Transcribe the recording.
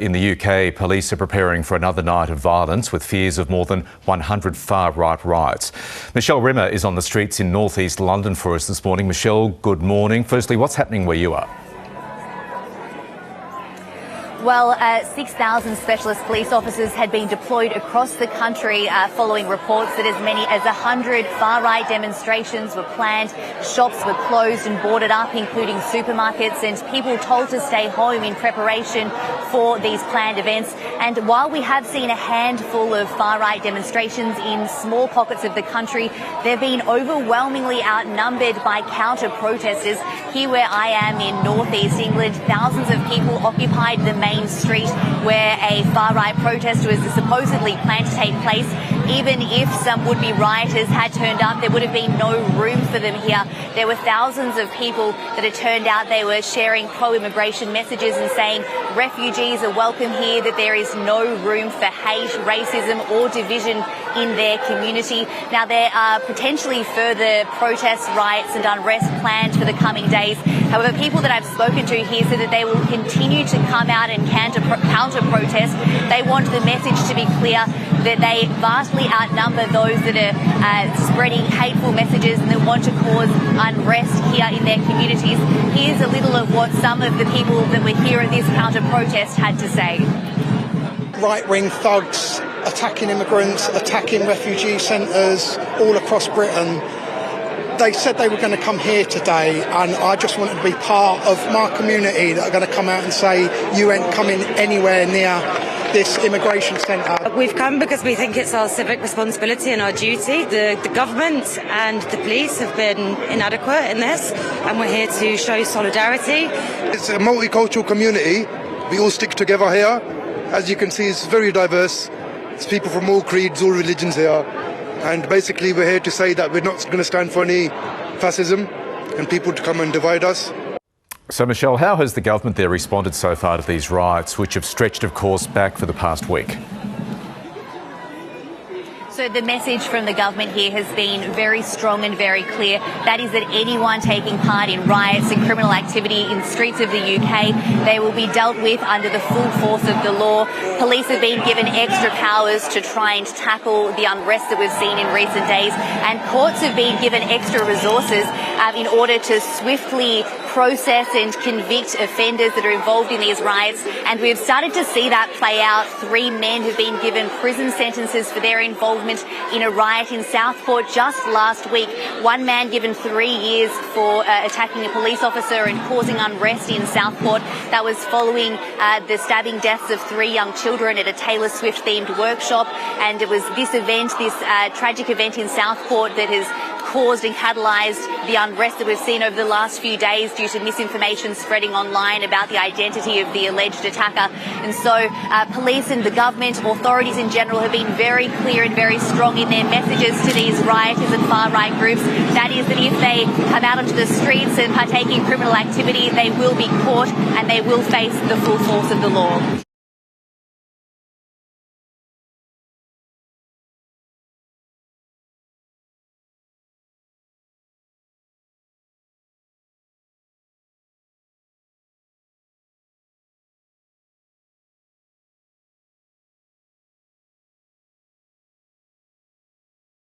In the UK, police are preparing for another night of violence with fears of more than 100 far-right riots. Michelle Rimmer is on the streets in north-east London for us this morning. Michelle, good morning. Firstly, what's happening where you are? Well, 6,000 specialist police officers had been deployed across the country following reports that as many as 100 far-right demonstrations were planned. Shops were closed and boarded up, including supermarkets, and people told to stay home in preparation for these planned events. And while we have seen a handful of far-right demonstrations in small pockets of the country, they've been overwhelmingly outnumbered by counter-protesters. Here where I am in north-east England, thousands of people occupied the main street where a far-right protest was supposedly planned to take place. Even if some would-be rioters had turned up, there would have been no room for them here. There were thousands of people that had turned out. They were sharing pro-immigration messages and saying refugees are welcome here, that there is no room for hate, racism or division in their community. Now, there are potentially further protests, riots and unrest planned for the coming days. However, people that I've spoken to here said that they will continue to come out and counter-protest. They want the message to be clear that they vastly outnumber those that are spreading hateful messages and that want to cause unrest here in their communities. Here's a little of what some of the people that were here at this counter-protest had to say. Right-wing thugs attacking immigrants, attacking refugee centres all across Britain. They said they were going to come here today, and I just wanted to be part of my community that are going to come out and say you ain't coming anywhere near this immigration centre. We've come because we think it's our civic responsibility and our duty. The government and the police have been inadequate in this, and we're here to show solidarity. It's a multicultural community. We all stick together here. As you can see, it's very diverse. It's people from all creeds, all religions here. And basically we're here to say that we're not going to stand for any fascism and people to come and divide us. So, Michelle, how has the government there responded so far to these riots, which have stretched, of course, back for the past week? So the message from the government here has been very strong and very clear. That is that anyone taking part in riots and criminal activity in streets of the UK, they will be dealt with under the full force of the law. Police have been given extra powers to try and tackle the unrest that we've seen in recent days, and courts have been given extra resources in order to swiftly process and convict offenders that are involved in these riots. And we've started to see that play out. 3 men have been given prison sentences for their involvement in a riot in Southport just last week. One man given 3 years for attacking a police officer and causing unrest in Southport. That was following the stabbing deaths of 3 young children at a Taylor Swift themed workshop. And it was this event, this tragic event in Southport, that has caused and catalysed the unrest that we've seen over the last few days due to misinformation spreading online about the identity of the alleged attacker. And so police and the government, authorities in general, have been very clear and very strong in their messages to these rioters and far-right groups. That is that if they come out onto the streets and partake in criminal activity, they will be caught and they will face the full force of the law.